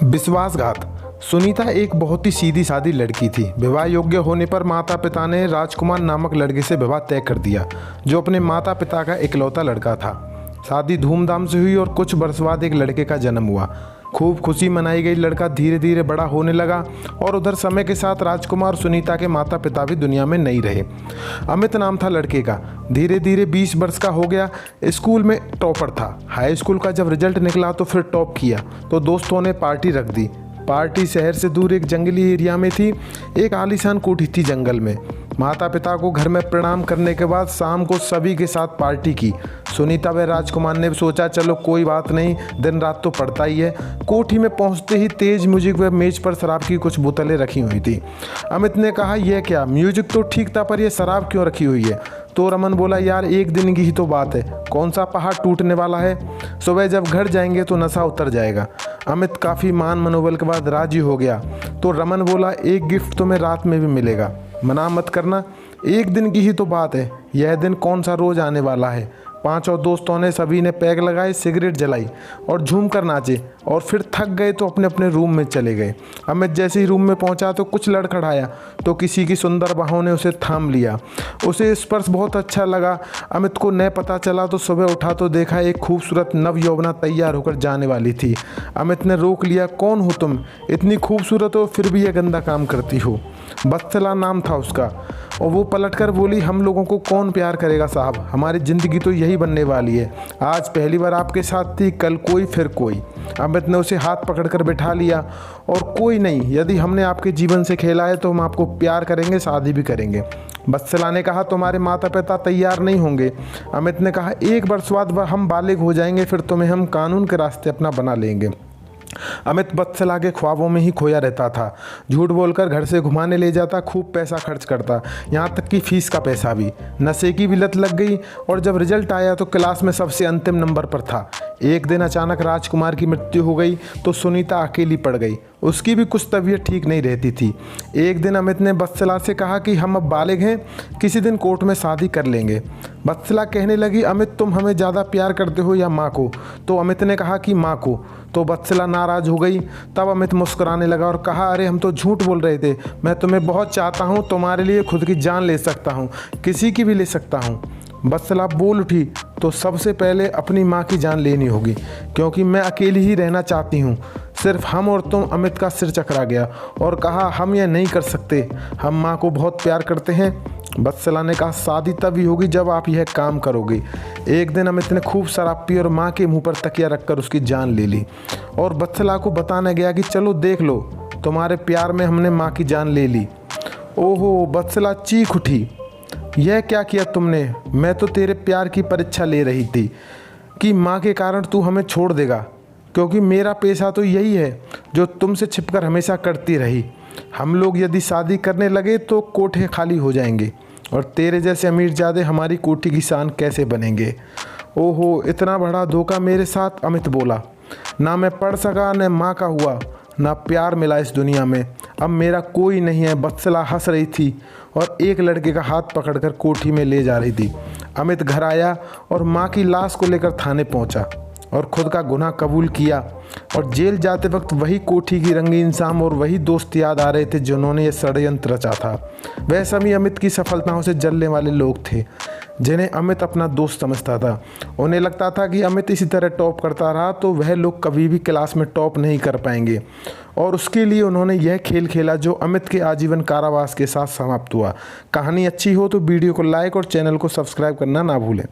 विश्वासघात। सुनीता एक बहुत ही सीधी सादी लड़की थी। विवाह योग्य होने पर माता पिता ने राजकुमार नामक लड़के से विवाह तय कर दिया, जो अपने माता पिता का इकलौता लड़का था। शादी धूमधाम से हुई और कुछ वर्ष बाद एक लड़के का जन्म हुआ। खूब खुशी मनाई गई। लड़का धीरे धीरे बड़ा होने लगा और उधर समय के साथ राजकुमार और सुनीता के माता पिता भी दुनिया में नहीं रहे। अमित नाम था लड़के का। धीरे धीरे 20 वर्ष का हो गया। स्कूल में टॉपर था। हाई स्कूल का जब रिजल्ट निकला तो फिर टॉप किया तो दोस्तों ने पार्टी रख दी। पार्टी शहर से दूर एक जंगली एरिया में थी। एक आलीशान कोठी थी जंगल में। माता पिता को घर में प्रणाम करने के बाद शाम को सभी के साथ पार्टी की। सुनीता व राजकुमार ने सोचा चलो कोई बात नहीं, दिन रात तो पड़ता ही है। कोठी में पहुंचते ही तेज म्यूजिक व मेज पर शराब की कुछ बोतलें रखी हुई थी। अमित ने कहा यह क्या, म्यूजिक तो ठीक था पर यह शराब क्यों रखी हुई है। तो रमन बोला यार एक दिन की ही तो बात है, कौन सा पहाड़ टूटने वाला है। सुबह जब घर जाएंगे तो नशा उतर जाएगा। अमित काफ़ी मान मनोबल के बाद राजी हो गया। तो रमन बोला एक गिफ्ट तुम्हें रात में भी मिलेगा, मना मत करना, एक दिन की ही तो बात है, यह दिन कौन सा रोज आने वाला है। पांचों दोस्तों ने सभी ने पैग लगाए, सिगरेट जलाई और झूम कर नाचे और फिर थक गए तो अपने अपने रूम में चले गए। अमित जैसे ही रूम में पहुंचा तो कुछ लड़खड़ाया तो किसी की सुंदर बाहों ने उसे थाम लिया। उसे स्पर्श बहुत अच्छा लगा। अमित को न पता चला तो सुबह उठा तो देखा एक खूबसूरत नव यौवना तैयार होकर जाने वाली थी। अमित ने रोक लिया, कौन हो तुम, इतनी खूबसूरत हो फिर भी यह गंदा काम करती हो। वत्सला नाम था उसका। और वो पलटकर बोली हम लोगों को कौन प्यार करेगा साहब, हमारी ज़िंदगी तो यही बनने वाली है। आज पहली बार आपके साथ थी, कल कोई फिर कोई। अमित ने उसे हाथ पकड़कर बैठा लिया और कोई नहीं, यदि हमने आपके जीवन से खेला है तो हम आपको प्यार करेंगे, शादी भी करेंगे। वत्सला ने कहा तुम्हारे माता पिता तैयार नहीं होंगे। अमित ने कहा एक वर्ष बाद हम बालिग हो जाएंगे, फिर तुम्हें हम कानून के रास्ते अपना बना लेंगे। अमित वत्सला के ख्वाबों में ही खोया रहता था। झूठ बोलकर घर से घुमाने ले जाता, खूब पैसा खर्च करता, यहाँ तक कि फीस का पैसा भी। नशे की भी लत लग गई और जब रिजल्ट आया तो क्लास में सबसे अंतिम नंबर पर था। एक दिन अचानक राजकुमार की मृत्यु हो गई तो सुनीता अकेली पड़ गई। उसकी भी कुछ तबीयत ठीक नहीं रहती थी। एक दिन अमित ने वत्सला से कहा कि हम अब बालिग हैं, किसी दिन कोर्ट में शादी कर लेंगे। वत्सला कहने लगी अमित तुम हमें ज़्यादा प्यार करते हो या माँ को। तो अमित ने कहा कि माँ को। तो वत्सला नाराज़ हो गई। तब अमित मुस्कुराने लगा और कहा अरे हम तो झूठ बोल रहे थे, मैं तुम्हें बहुत चाहता हूँ, तुम्हारे लिए खुद की जान ले सकता हूँ, किसी की भी ले सकता हूँ। वत्सला बोल उठी तो सबसे पहले अपनी माँ की जान लेनी होगी, क्योंकि मैं अकेली ही रहना चाहती हूँ, सिर्फ हम और तुम। अमित का सिर चकरा गया और कहा हम यह नहीं कर सकते, हम माँ को बहुत प्यार करते हैं। वत्सला ने कहा शादी तभी होगी जब आप यह काम करोगे। एक दिन अमित ने खूब शराब पी और माँ के मुंह पर तकिया रखकर उसकी जान ले ली और वत्सला को बताने गया कि चलो देख लो, तुम्हारे प्यार में हमने माँ की जान ले ली। ओहो, वत्सला चीख उठी, यह क्या किया तुमने, मैं तो तेरे प्यार की परीक्षा ले रही थी कि माँ के कारण तू हमें छोड़ देगा, क्योंकि मेरा पेशा तो यही है जो तुमसे छिपकर हमेशा करती रही। हम लोग यदि शादी करने लगे तो कोठे खाली हो जाएंगे और तेरे जैसे अमीरजादे हमारी कोठी की शान कैसे बनेंगे। ओहो, इतना बड़ा धोखा मेरे साथ। अमित बोला, ना मैं पढ़ सका, न माँ का हुआ, ना प्यार मिला इस दुनिया में, अब मेरा कोई नहीं है। वत्सला हंस रही थी और एक लड़के का हाथ पकड़कर कोठी में ले जा रही थी। अमित घर आया और माँ की लाश को लेकर थाने पहुंचा और खुद का गुनाह कबूल किया। और जेल जाते वक्त वही कोठी की रंगीन शाम और वही दोस्त याद आ रहे थे जिन्होंने ये षड्यंत्र रचा था। वह सभी अमित की सफलताओं से जलने वाले लोग थे जिन्हें अमित अपना दोस्त समझता था। उन्हें लगता था कि अमित इसी तरह टॉप करता रहा तो वह लोग कभी भी क्लास में टॉप नहीं कर पाएंगे, और उसके लिए उन्होंने यह खेल खेला जो अमित के आजीवन कारावास के साथ समाप्त हुआ। कहानी अच्छी हो तो वीडियो को लाइक और चैनल को सब्सक्राइब करना ना भूलें।